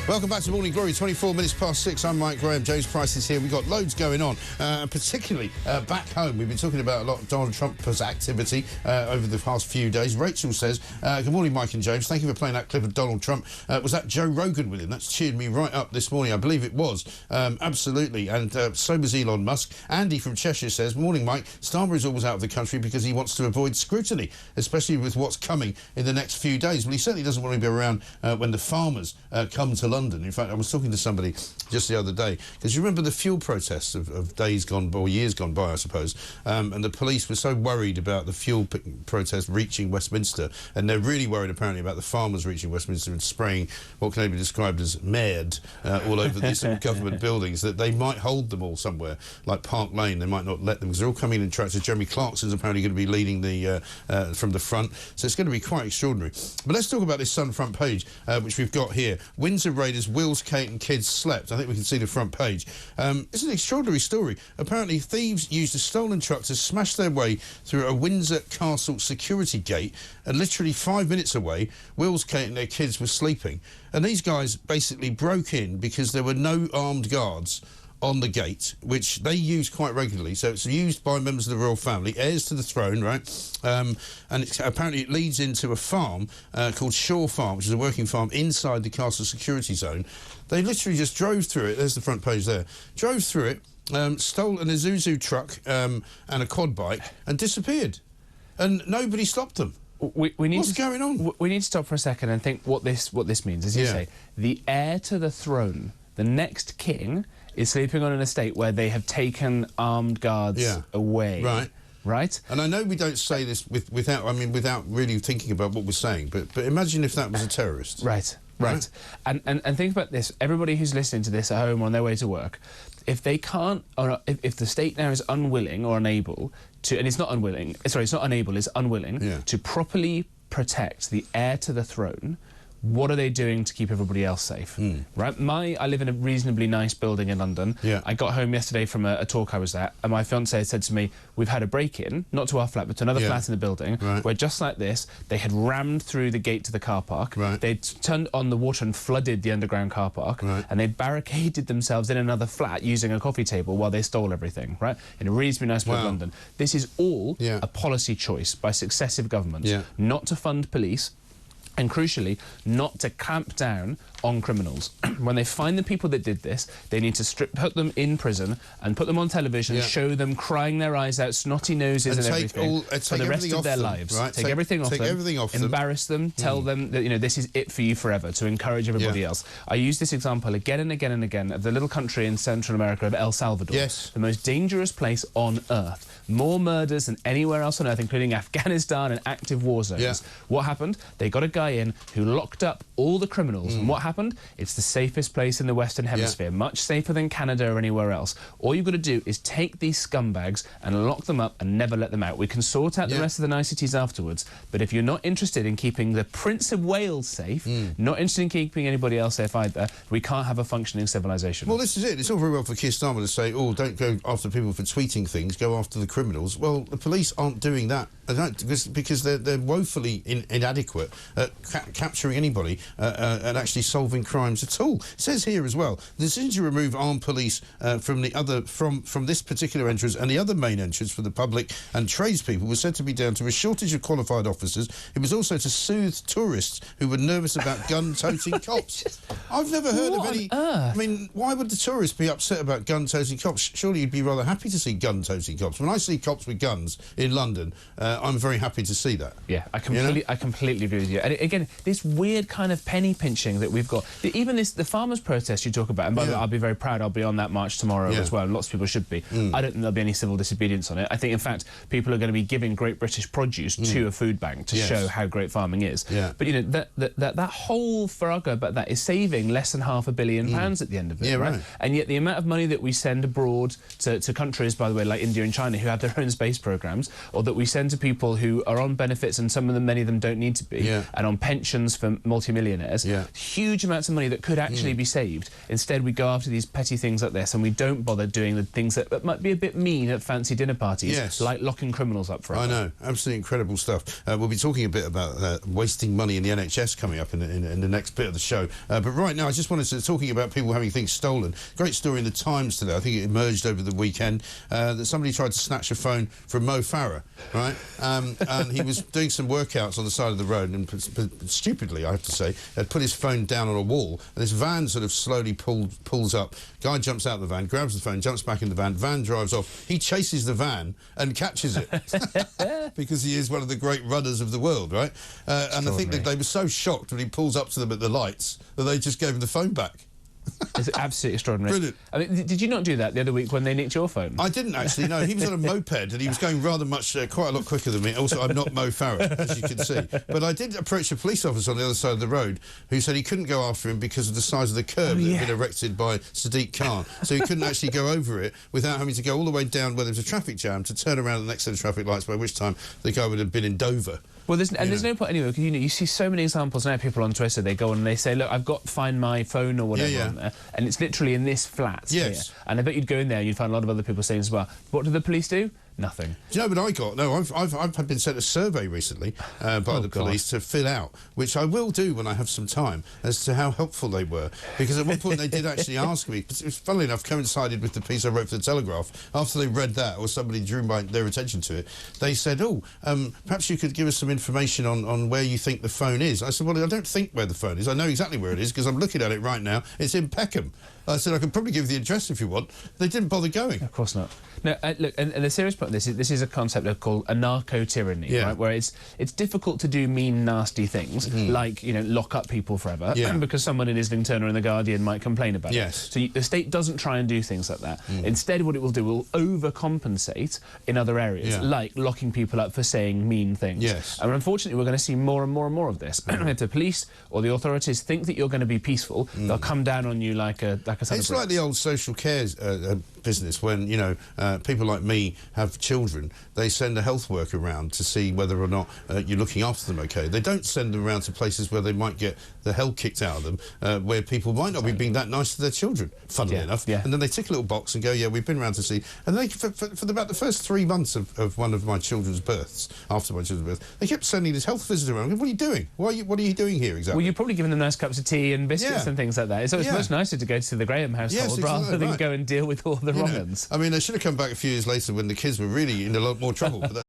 Welcome back to Morning Glory, 24 minutes past 6. I'm Mike Graham. James Price is here. We've got loads going on, particularly back home. We've been talking about a lot of Donald Trump's activity over the past few days. Rachel says, good morning, Mike and James. Thank you for playing that clip of Donald Trump. Was that Joe Rogan with him? That's cheered me right up this morning. I believe it was. Absolutely. And so was Elon Musk. Andy from Cheshire says, morning, Mike. Starmer is always out of the country because he wants to avoid scrutiny, especially with what's coming in the next few days. Well, he certainly doesn't want to be around when the farmers come to London. In fact, I was talking to somebody just the other day, because you remember the fuel protests of days gone by, or years gone by, I suppose, and the police were so worried about the fuel protest reaching Westminster, and they're really worried apparently about the farmers reaching Westminster and spraying what can only be described as merd all over these government buildings, that they might hold them all somewhere, like Park Lane. They might not let them, because they're all coming in tractors. Jeremy Clarkson's apparently going to be leading the from the front, so it's going to be quite extraordinary. But let's talk about this Sun front page, which we've got here. Windsor Raiders, Wills, Kate and kids slept. I think we can see the front page. It's an extraordinary story. Apparently, thieves used a stolen truck to smash their way through a Windsor Castle security gate, and literally 5 minutes away, Wills, Kate and their kids were sleeping. And these guys basically broke in because there were no armed guards on the gate, which they use quite regularly. So it's used by members of the royal family, heirs to the throne, right? And apparently it leads into a farm called Shaw Farm, which is a working farm inside the castle security zone. They literally just drove through it. There's the front page there. Drove through it, stole an Isuzu truck and a quad bike and disappeared. And nobody stopped them. What's going on? We need to stop for a second and think what this means. As you say, the heir to the throne, the next king, is sleeping on an estate where they have taken armed guards away. Right. Right? And I know we don't say this without really thinking about what we're saying, but imagine if that was a terrorist. Right. And think about this. Everybody who's listening to this at home or on their way to work, if they can't, or if the state now is unwilling or unable to, and it's not unwilling, sorry, it's not unable, it's unwilling to properly protect the heir to the throne, what are they doing to keep everybody else safe? Right? I live in a reasonably nice building in London. I got home yesterday from a talk I was at, and my fiancée said to me, we've had a break-in, not to our flat, but to another flat in the building, where just like this, they had rammed through the gate to the car park, they'd turned on the water and flooded the underground car park, and they'd barricaded themselves in another flat using a coffee table while they stole everything, right? In a reasonably nice part of London. This is all a policy choice by successive governments, not to fund police, and crucially, not to clamp down on criminals. When they find the people that did this, they need to put them in prison and put them on television, show them crying their eyes out, snotty noses and everything for the rest of their lives. Right? Take everything off them, embarrass them, tell them that, you know, this is it for you forever, to encourage everybody else. I use this example again and again and again of the little country in Central America of El Salvador. The most dangerous place on earth. More murders than anywhere else on earth, including Afghanistan and active war zones. What happened? They got a guy in who locked up all the criminals, and what happened? It's the safest place in the Western Hemisphere, much safer than Canada or anywhere else. All you've got to do is take these scumbags and lock them up and never let them out. We can sort out the rest of the niceties afterwards, but if you're not interested in keeping the Prince of Wales safe, not interested in keeping anybody else safe either, we can't have a funcking civilization. Well, this is it. It's all very well for Keir Starmer to say, oh, don't go after people for tweeting things, go after the criminals. Well, the police aren't doing that because they're woefully inadequate at capturing anybody and actually solving crimes at all. It says here as well, the decision to remove armed police from this particular entrance and the other main entrance for the public and tradespeople was said to be down to a shortage of qualified officers. It was also to soothe tourists who were nervous about gun-toting cops. I've never heard of any... I mean, why would the tourists be upset about gun-toting cops? Surely you'd be rather happy to see gun-toting cops. When I see cops with guns in London, I'm very happy to see that. Yeah, I completely agree with you. And again, this weird kind of penny pinching that we've got, even the farmers' protest you talk about, and by the way, I'll be very proud, I'll be on that march tomorrow as well, and lots of people should be. I don't think there'll be any civil disobedience on it. I think, in fact, people are going to be giving Great British produce to a food bank to show how great farming is. But, you know, that whole farrago about that is saving less than £500 million at the end of it, right? And yet the amount of money that we send abroad to countries, by the way, like India and China, who have their own space programmes, or that we send to people who are on benefits, and many of them don't need to be, and on pensions for multimillionaires, huge huge amounts of money that could actually be saved. Instead, we go after these petty things like this, and we don't bother doing the things that might be a bit mean at fancy dinner parties, like locking criminals up forever. I know, absolutely incredible stuff. We'll be talking a bit about wasting money in the NHS coming up in the next bit of the show. But right now, I just wanted to talking about people having things stolen. Great story in the Times today. I think it emerged over the weekend that somebody tried to snatch a phone from Mo Farah, right? And he was doing some workouts on the side of the road, and stupidly, I have to say, had put his phone down on a wall, and this van sort of slowly pulls up. Guy jumps out of the van, grabs the phone, jumps back in the van drives off. He chases the van and catches it because he is one of the great runners of the world, right? And I think that they were so shocked when he pulls up to them at the lights that they just gave him the phone back. It's absolutely extraordinary. Brilliant. I mean, did you not do that the other week when they nicked your phone? I didn't actually, no. He was on a moped and he was going rather much, quite a lot quicker than me. Also, I'm not Mo Farah, as you can see. But I did approach a police officer on the other side of the road who said he couldn't go after him because of the size of the curb that had been erected by Sadiq Khan. So he couldn't actually go over it without having to go all the way down where there was a traffic jam to turn around at the next set of traffic lights, by which time the guy would have been in Dover. Well, there's no point anyway, because you see so many examples now. People on Twitter, they go on and they say, "Look, I've got Find My Phone or whatever on there," and it's literally in this flat. Yes. Here. And I bet you'd go in there and you'd find a lot of other people saying as well. What do the police do? Nothing. Do you know what I got? No, I've been sent a survey recently by the police to fill out, which I will do when I have some time, as to how helpful they were. Because at one point they did actually ask me, it was funnily enough coincided with the piece I wrote for the Telegraph. After they read that, or somebody drew their attention to it, they said, perhaps you could give us some information on where you think the phone is. I said, well, I don't think where the phone is. I know exactly where it is because I'm looking at it right now. It's in Peckham. I said, I could probably give you the address if you want. They didn't bother going. Of course not. No, look, and the serious point of this is a concept called anarcho-tyranny, right? Where it's difficult to do mean, nasty things, like, lock up people forever, because someone in Islington Turner in The Guardian might complain about it. So the state doesn't try and do things like that. Instead, what it will do, it will overcompensate in other areas, like locking people up for saying mean things. And unfortunately, we're going to see more and more and more of this. If the police or the authorities think that you're going to be peaceful, they'll come down on you like a son of It's like the old social care business when, people like me have children. They send a health worker around to see whether or not you're looking after them okay. They don't send them around to places where they might get the hell kicked out of them, where people might not be being that nice to their children, funnily enough. And then they tick a little box and go, we've been around to see. And they, for about the first 3 months of one of my children's births, after my children's birth, they kept sending this health visitor around. What are you doing? What are you doing here exactly? Well, you're probably giving them nice cups of tea and biscuits and things like that. So it's much nicer to go to the Graham household rather than go and deal with all the wrong-uns. I mean, they should have come back a few years later when the kids were really in a lot more trouble. But